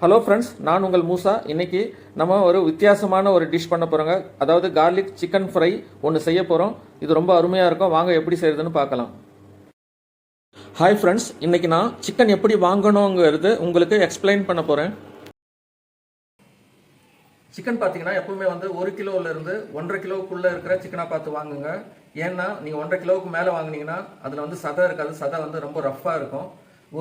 Hello friends, நான் உங்கள் மூசா. இன்னைக்கு நம்ம ஒரு வித்தியாசமான ஒரு டிஷ் பண்ண போகிறோங்க. அதாவது கார்லிக் சிக்கன் ஃப்ரை ஒன்று செய்ய போகிறோம். இது ரொம்ப அருமையாக இருக்கும். வாங்க எப்படி செய்யறதுன்னு பார்க்கலாம். ஹாய் ஃப்ரெண்ட்ஸ், இன்னைக்கு நான் சிக்கன் எப்படி வாங்கணுங்கிறது உங்களுக்கு எக்ஸ்பிளைன் பண்ண போகிறேன். சிக்கன் பார்த்தீங்கன்னா எப்பவுமே வந்து 1 கிலோவிலேருந்து 1.5 கிலோவுக்குள்ளே இருக்கிற சிக்கனாக பார்த்து வாங்குங்க. ஏன்னா நீங்கள் 1.5 கிலோவுக்கு மேலே வாங்கினீங்கன்னா அதில் வந்து சதை இருக்காது. சதை வந்து ரொம்ப ரஃப்பாக இருக்கும்.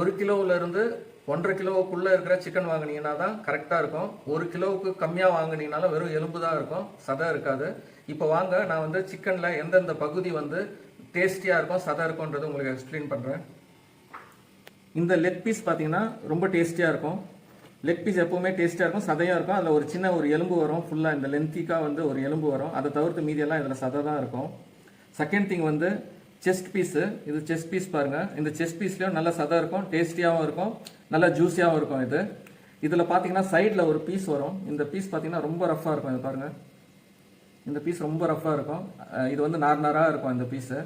1 கிலோவிலேருந்து 1.5 கிலோவுக்குள்ளே இருக்கிற சிக்கன் வாங்கினீங்கன்னா தான் கரெக்டாக இருக்கும். 1 கிலோவுக்கு கம்மியாக வாங்கினீங்கனாலும் வெறும் எலும்பு தான் இருக்கும், சதை இருக்காது. இப்போ வாங்க, நான் வந்து சிக்கனில் எந்தெந்த பகுதி வந்து டேஸ்டியாக இருக்கும், சதை இருக்கும்ன்றது உங்களுக்கு எக்ஸ்பிளைன் பண்ணுறேன். இந்த லெக் பீஸ் பார்த்தீங்கன்னா ரொம்ப டேஸ்டியாக இருக்கும். லெக் பீஸ் எப்பவுமே டேஸ்ட்டாக இருக்கும், சதையாக இருக்கும். அதில் ஒரு சின்ன ஒரு எலும்பு வரும், ஃபுல்லாக இந்த லென்த்திக்காக வந்து ஒரு எலும்பு வரும். அதை தவிர்த்து மீதியெல்லாம் இதில் சதை தான் இருக்கும். செகண்ட் திங் வந்து செஸ்ட் பீஸு. இது செஸ்ட் பீஸ் பாருங்கள். இந்த செஸ்ட் பீஸ்லேயும் நல்ல சதை இருக்கும், டேஸ்டியாகவும் இருக்கும், நல்லா ஜூஸியாகவும் இருக்கும். இதில் பார்த்தீங்கன்னா சைடில் ஒரு பீஸ் வரும். இந்த பீஸ் பார்த்தீங்கன்னா ரொம்ப ரஃப்பாக இருக்கும். இது பாருங்கள், இந்த பீஸ் ரொம்ப ரஃப்பாக இருக்கும். இது வந்து நார்னாராக இருக்கும் இந்த பீஸு.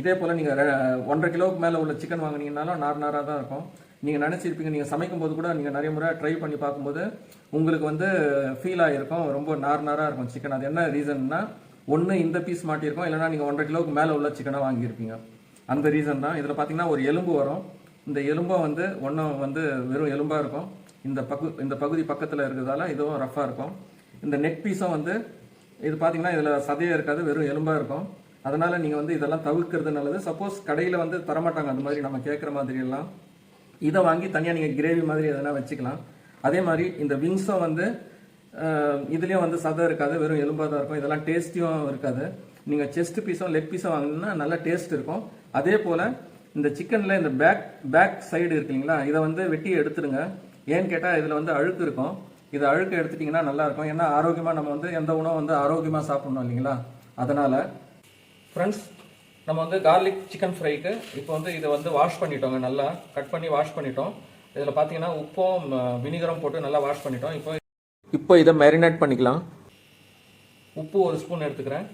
இதே போல் நீங்கள் 1.5 கிலோவுக்கு மேலே உள்ள சிக்கன் வாங்கினீங்கனாலும் நார்னாராக தான் இருக்கும். நீங்கள் நினச்சிருப்பீங்க, நீங்கள் சமைக்கும் போது கூட நீங்கள் நிறைய முறை ட்ரை பண்ணி பார்க்கும்போது உங்களுக்கு வந்து ஃபீல் ஆகிருக்கும், ரொம்ப நார்னாராக இருக்கும் சிக்கன். அது என்ன ரீசன்னா, ஒன்று இந்த பீஸ் மாட்டியிருக்கோம், இல்லைனா நீங்கள் 1.5 கிலோவுக்கு மேலே உள்ள சிக்கனாக வாங்கியிருப்பீங்க. அந்த ரீசன் தான். இதில் பார்த்தீங்கன்னா ஒரு எலும்பு வரும். இந்த எலும்பை வந்து ஒன்றும் வந்து வெறும் எலும்பாக இருக்கும். இந்த பகுதி பக்கத்தில் இருக்கிறதால இதுவும் ரஃப்பாக இருக்கும். இந்த நெக் பீஸும் வந்து இது பார்த்தீங்கன்னா இதில் சதையாக இருக்காது, வெறும் எலும்பாக இருக்கும். அதனால் நீங்கள் வந்து இதெல்லாம் தவிர்க்கிறது நல்லது. சப்போஸ் கடையில் வந்து தரமாட்டாங்க அந்த மாதிரி நம்ம கேட்குற மாதிரி எல்லாம், இதை வாங்கி தனியாக நீங்கள் கிரேவி மாதிரி எதனா வச்சுக்கலாம். அதே மாதிரி இந்த விங்ஸும் வந்து இதுலேயும் வந்து சதை இருக்காது, வெறும் எலும்பாக தான் இருக்கும். இதெல்லாம் டேஸ்டியும் இருக்காது. நீங்கள் செஸ்ட் பீஸும் லெக் பீஸும் வாங்கினா நல்லா டேஸ்ட் இருக்கும். அதே போல் இந்த சிக்கனில் இந்த பேக் சைடு இருக்கு இல்லைங்களா, இதை வந்து வெட்டி எடுத்துருங்க. ஏன்னு கேட்டால் இதில் வந்து அழுக்கு இருக்கும். இதை அழுக்கு எடுத்துட்டிங்கன்னா நல்லாயிருக்கும். ஏன்னா ஆரோக்கியமாக நம்ம வந்து எந்த உணவும் வந்து ஆரோக்கியமாக சாப்பிட்ணும் இல்லைங்களா. அதனால் ஃப்ரெண்ட்ஸ், நம்ம வந்து கார்லிக் சிக்கன் ஃப்ரைக்கு இப்போ வந்து இதை வந்து வாஷ் பண்ணிட்டோங்க. நல்லா கட் பண்ணி வாஷ் பண்ணிட்டோம். இதில் பார்த்தீங்கன்னா உப்பும் வினிகரும் போட்டு நல்லா வாஷ் பண்ணிட்டோம். இப்போ இதை மேரினேட் பண்ணிக்கலாம். உப்பு 1 ஸ்பூன் எடுத்துக்கிறேன்,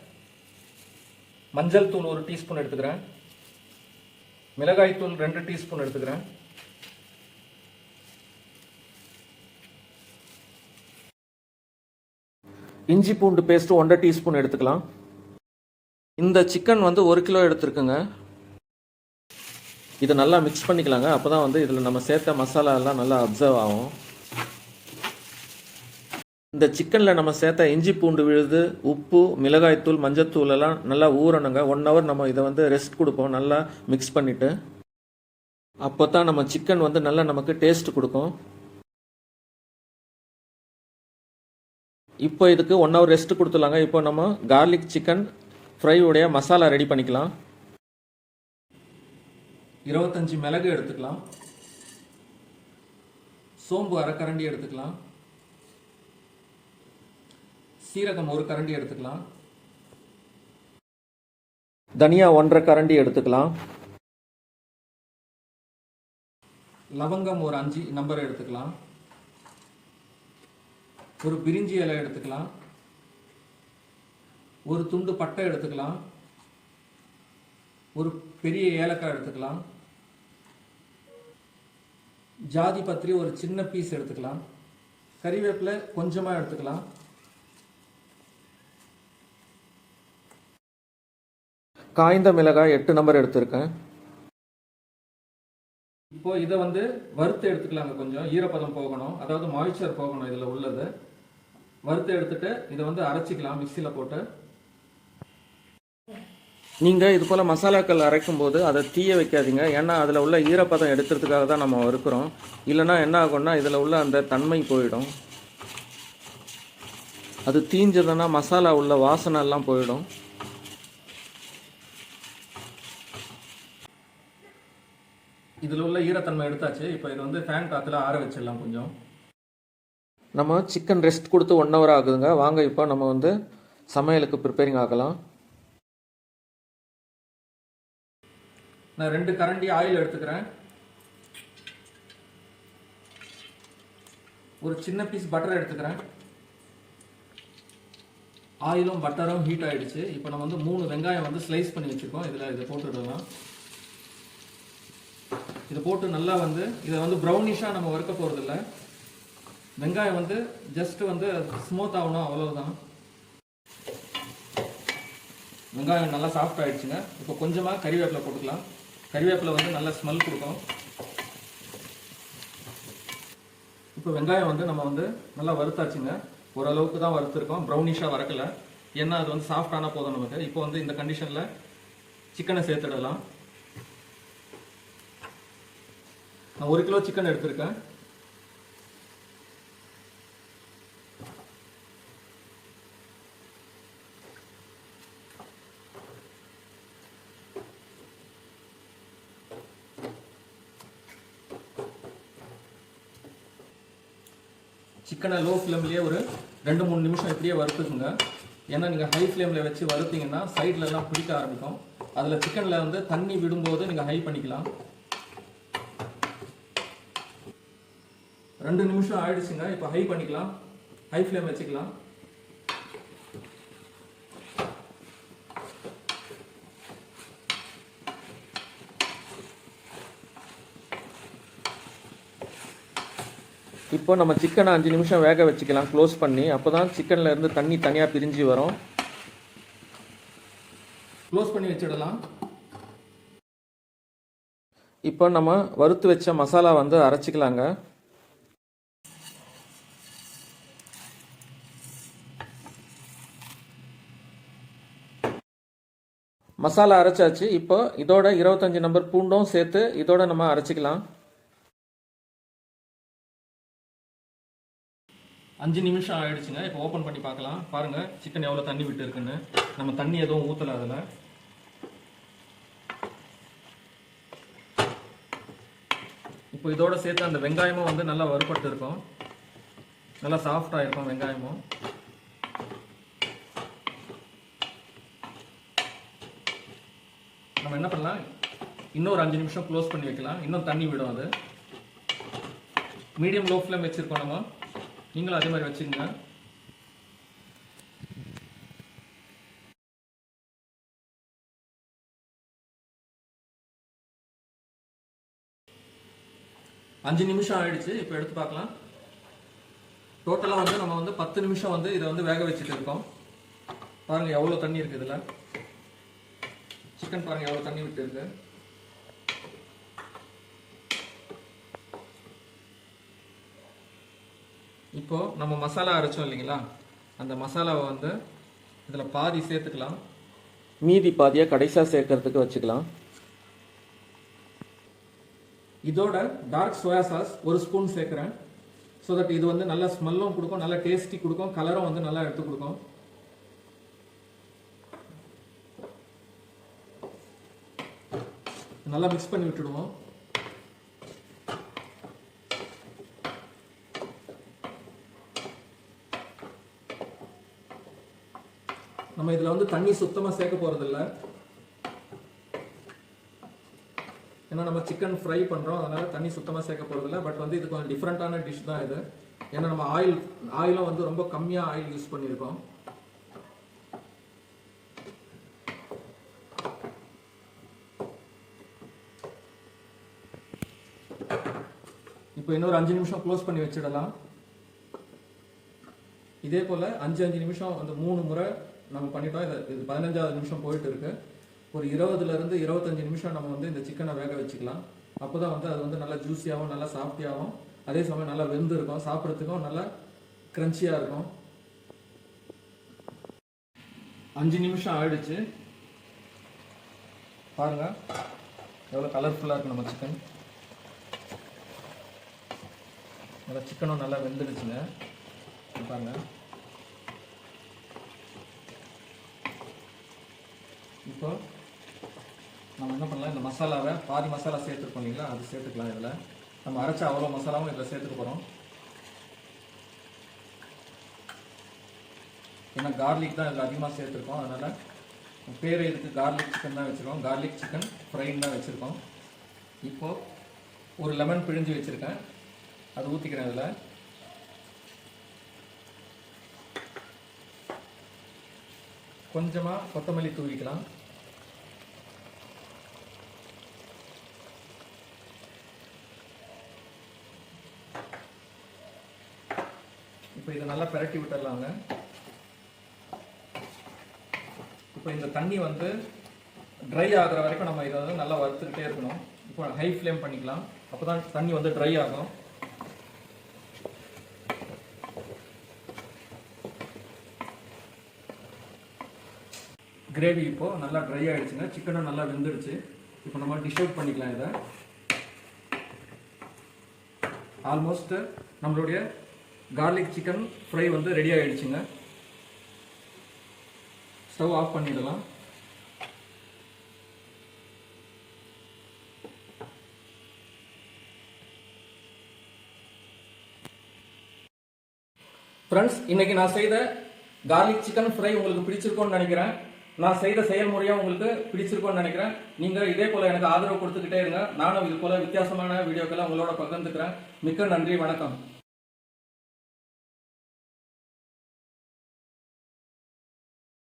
மஞ்சள் தூள் 1 டீஸ்பூன் எடுத்துக்கிறேன், மிளகாய் தூள் 2 டீஸ்பூன் எடுத்துக்கிறேன், இஞ்சி பூண்டு பேஸ்ட் 1 டீஸ்பூன் எடுத்துக்கலாம். இந்த சிக்கன் வந்து 1 கிலோ எடுத்துருக்குங்க. இதை நல்லா மிக்ஸ் பண்ணிக்கலாங்க. அப்போ தான் வந்து இதில் நம்ம சேர்த்த மசாலா எல்லாம் நல்லா அப்சர்வ் ஆகும். இந்த சிக்கனில் நம்ம சேர்த்த இஞ்சி பூண்டு விழுது, உப்பு, மிளகாய்த்தூள், மஞ்சத்தூள் எல்லாம் நல்லா ஊறணுங்க. 1 ஹவர் நம்ம இதை வந்து ரெஸ்ட் கொடுப்போம், நல்லா மிக்ஸ் பண்ணிவிட்டு. அப்போ தான் நம்ம சிக்கன் வந்து நல்லா நமக்கு டேஸ்ட் கொடுக்கும். இப்போ இதுக்கு 1 ஹவர் ரெஸ்ட் கொடுத்துலாங்க. இப்போ நம்ம கார்லிக் சிக்கன் ஃப்ரை உடைய மசாலா ரெடி பண்ணிக்கலாம். 25 மிளகு எடுத்துக்கலாம், சோம்பு 1/2 கரண்டி எடுத்துக்கலாம், சீரகம் 1 கரண்டி எடுத்துக்கலாம், தனியா 1/2 கரண்டி எடுத்துக்கலாம், லவங்கம் ஒரு 5 நம்பர் எடுத்துக்கலாம், ஒரு பிரிஞ்சி இலை எடுத்துக்கலாம், ஒரு துண்டு பட்டை எடுத்துக்கலாம், ஒரு பெரிய ஏலக்காய் எடுத்துக்கலாம், ஜாதி பத்திரி ஒரு சின்ன பீஸ் எடுத்துக்கலாம், கறிவேப்பிலை கொஞ்சமாக எடுத்துக்கலாம். காய்ந்த மிளகாய் 8 நம்பர் எடுத்திருக்கேன். இப்போ இதை வந்து வறுத்து எடுத்துக்கலாங்க. கொஞ்சம் ஈரப்பதம் போகணும், அதாவது மாய்ச்சர் போகணும் இதில் உள்ளது. வறுத்து எடுத்துட்டு இதை வந்து அரைச்சிக்கலாம் மிக்சியில் போட்டு. நீங்கள் இது போல் மசாலாக்கள் அரைக்கும் போது அதை தீய வைக்காதீங்க. ஏன்னா அதில் உள்ள ஈரப்பதம் எடுக்கிறதுக்காக தான் நம்ம வறுக்கிறோம். இல்லைன்னா என்ன ஆகும்னா இதில் உள்ள அந்த தன்மை போயிடும். அது தீஞ்சதுன்னா மசாலா உள்ள வாசனை எல்லாம் போயிடும். இதில் உள்ள ஈரத்தன்மை எடுத்தாச்சு. இப்போ இது வந்து ஃபேன் காற்றுல ஆற வச்சிடலாம். கொஞ்சம் நம்ம சிக்கன் ரெஸ்ட் கொடுத்து 1 ஹவர் ஆகுதுங்க. வாங்க இப்போ நம்ம வந்து சமையலுக்கு ப்ரிப்பேரிங் ஆகலாம். நான் 2 கரண்டி ஆயில் எடுத்துக்கிறேன். ஒரு சின்ன பீஸ் பட்டர் எடுத்துக்கிறேன். ஆயிலும் பட்டரும் ஹீட் ஆகிடுச்சு. இப்போ நம்ம வந்து 3 வெங்காயம் வந்து ஸ்லைஸ் பண்ணி வச்சுருக்கோம். இதை போட்டுடலாம். இதை போட்டு நல்லா வந்து இதை வந்து ப்ரௌனிஷாக நம்ம வறுக்க போகிறதில்ல. வெங்காயம் வந்து ஜஸ்ட் வந்து ஸ்மூத் ஆகணும், அவ்வளவுதான். வெங்காயம் நல்லா சாஃப்ட் ஆயிடுச்சுங்க. இப்போ கொஞ்சமாக கறிவேப்பிலை போட்டுக்கலாம். கறிவேப்பிலை வந்து நல்ல ஸ்மெல் கொடுக்கும். இப்போ வெங்காயம் வந்து நம்ம வந்து நல்லா வறுத்தாச்சுங்க. ஓரளவுக்கு தான் வறுத்துருக்கோம், ப்ரௌனிஷாக வறக்கல. ஏன்னா அது வந்து சாஃப்டான போதும் நமக்கு. இப்போ வந்து இந்த கண்டிஷனில் சிக்கனை சேர்த்துடலாம். நான் 1 கிலோ சிக்கன் எடுத்திருக்கேன். சிக்கனை லோ ஃப்ளேம்லேயே ஒரு 2-3 நிமிஷம் இப்படியே வறுத்துக்குங்க. ஏன்னா நீங்கள் ஹை ஃப்ளேமில் வச்சு வறுத்தீங்கன்னா சைட்லலாம் பிடிக்க ஆரம்பிக்கும். அதில் சிக்கனில் வந்து தண்ணி விடும்போது நீங்கள் ஹை பண்ணிக்கலாம். 2 நிமிஷம் ஆயிடுச்சுங்க. இப்போ ஹை பண்ணிக்கலாம், ஹை ஃப்ளேம் வச்சுக்கலாம். இப்போ நம்ம சிக்கனை 5 நிமிஷம் வேக வச்சுக்கலாம் க்ளோஸ் பண்ணி. அப்போ தான் சிக்கனில் இருந்து தண்ணி தனியாக பிரிஞ்சு வரும். க்ளோஸ் பண்ணி வச்சிடலாம். இப்போ நம்ம வறுத்து வச்ச மசாலா வந்து அரைச்சிக்கலாங்க. மசாலா அரைச்சாச்சு. இப்போ இதோட 25 நம்பர் பூண்டும் சேர்த்து இதோட நம்ம அரைச்சிக்கலாம். 5 நிமிஷம் ஆயிடுச்சுங்க. இப்போ ஓப்பன் பண்ணி பார்க்கலாம். பாருங்கள் சிக்கன் எவ்வளோ தண்ணி விட்டு இருக்குன்னு. நம்ம தண்ணி எதுவும் ஊற்றலை அதில். இப்போ இதோட சேர்த்து அந்த வெங்காயமும் வந்து நல்லா வறுபட்டு இருக்கும், நல்லா சாஃப்டாக இருக்கும் வெங்காயமும். நம்ம என்ன பண்ணலாம், இன்னொரு 5 நிமிஷம் க்ளோஸ் பண்ணி வைக்கலாம். இன்னும் தண்ணி விடும் அது. மீடியம் லோ ஃப்ளேம் வச்சுருக்கோம் நம்ம. நீங்களும் அதே மாதிரி வச்சுக்கோங்க. அஞ்சு நிமிஷம் ஆயிடுச்சு. இப்போ எடுத்து பார்க்கலாம். டோட்டலாக வந்து நம்ம வந்து 10 நிமிஷம் வந்து இதை வந்து வேக வச்சுட்டு இருக்கோம். பாருங்கள் எவ்வளோ தண்ணி இருக்குது இதில். சிக்கன் பாருங்கள் எவ்வளோ தண்ணி விட்டு இருக்கு. இப்போ நம்ம மசாலா அரைச்சோம் இல்லைங்களா, அந்த மசாலாவை வந்து இதில் பாதி சேர்த்துக்கலாம். மீதி பாதியை கடைசியாக சேர்க்கறதுக்கு வச்சுக்கலாம். இதோட டார்க் சோயா சாஸ் 1 ஸ்பூன் சேர்க்குறேன். ஸோ தட் இது வந்து நல்ல ஸ்மெல்லும் கொடுக்கும், நல்ல டேஸ்டி கொடுக்கும், கலரும் வந்து நல்லா எடுத்து கொடுக்கும். நல்லா மிக்ஸ் பண்ணி விட்டுடுவோம். நம்ம இதில் வந்து தண்ணி சுத்தமாக சேர்க்க போகிறதில்ல. ஏன்னா நம்ம சிக்கன் ஃப்ரை பண்ணுறோம், அதனால் தண்ணி சுத்தமாக சேர்க்க போகிறதில்ல. பட் வந்து இது கொஞ்சம் டிஃப்ரெண்ட்டான டிஷ் தான் இது. ஏன்னா நம்ம ஆயிலும் வந்து ரொம்ப கம்மியாக ஆயில் யூஸ் பண்ணியிருக்கோம். இப்போ இன்னொரு 5 நிமிஷம் க்ளோஸ் பண்ணி வச்சிடலாம். இதே போல் 5 நிமிஷம் அந்த 3 முறை நம்ம பண்ணிட்டோம். இது 15வது நிமிஷம் போயிட்டு இருக்கு. ஒரு 20லேருந்து 25 நிமிஷம் நம்ம வந்து இந்த சிக்கனை வேக வச்சுக்கலாம். அப்போ தான் வந்து அது வந்து நல்லா ஜூஸியாகவும் நல்லா சாஃப்டியாகவும் அதே சமயம் நல்லா வெந்து இருக்கும், சாப்பிட்றதுக்கும் நல்லா க்ரன்ச்சியாக இருக்கும். 5 நிமிஷம் ஆயிடுச்சு. பாருங்க எவ்வளோ கலர்ஃபுல்லாக இருக்கு நம்ம சிக்கன். நல்லா சிக்கனும் நல்லா வெந்துடுச்சுங்க. பாருங்க. இப்போ நம்ம என்ன பண்ணலாம், இந்த மசாலாவை பாதி மசாலா சேர்த்துருக்கோம் இல்லைங்களா, அது சேர்த்துக்கலாம். இதில் நம்ம அரைச்ச அவ்வளோ மசாலாவும் இதில் சேர்த்துக்க போகிறோம். ஏன்னா கார்லிக் தான் இதில் அதிகமாக சேர்த்துருக்கோம். அதனால் பேர் இதுக்கு கார்லிக் சிக்கன் தான் வச்சுருக்கோம். கார்லிக் சிக்கன் ஃப்ரைன்னு தான் வச்சுருக்கோம். இப்போது ஒரு லெமன் பிழிஞ்சு வச்சுருக்கேன், அது ஊற்றிக்கிறேன். இதில் கொஞ்சமாக கொத்தமல்லி தூவிக்கலாம். இப்போ இதை நல்லா பிரட்டி விட்டுடலாங்க. இப்போ இந்த தண்ணி வந்து ட்ரை ஆகுற வரைக்கும் நம்ம இதை வந்து நல்லா வறுத்துக்கிட்டே இருக்கணும். இப்போ ஹை ஃப்ளேம் பண்ணிக்கலாம், அப்போ தான் தண்ணி வந்து ட்ரை ஆகும். கிரேவி இப்போ நல்லா ட்ரை ஆகிடுச்சுங்க, சிக்கனும் நல்லா வெந்துடுச்சு. இப்போ நம்ம டிஷ் அவுட் பண்ணிக்கலாம். இதை ஆல்மோஸ்ட் நம்மளுடைய கார்லிக் சிக்கன் ஃப்ரை வந்து ரெடி ஆகிடுச்சுங்க. ஸ்டவ் ஆஃப் பண்ணிடலாம். ஃப்ரெண்ட்ஸ், இன்னைக்கு நான் செய்த கார்லிக் சிக்கன் ஃப்ரை உங்களுக்கு பிடிச்சிருக்கோன்னு நினைக்கிறேன். நான் செய்த செயல்முறையா உங்களுக்கு பிடிச்சிருக்கோன்னு நினைக்கிறேன். நீங்க இதே போல எனக்கு ஆதரவு கொடுத்துக்கிட்டே இருங்க. நானும் இது போல வித்தியாசமான வீடியோக்களை உங்களோட பகிர்ந்துக்கிறேன். மிக்க நன்றி, வணக்கம்.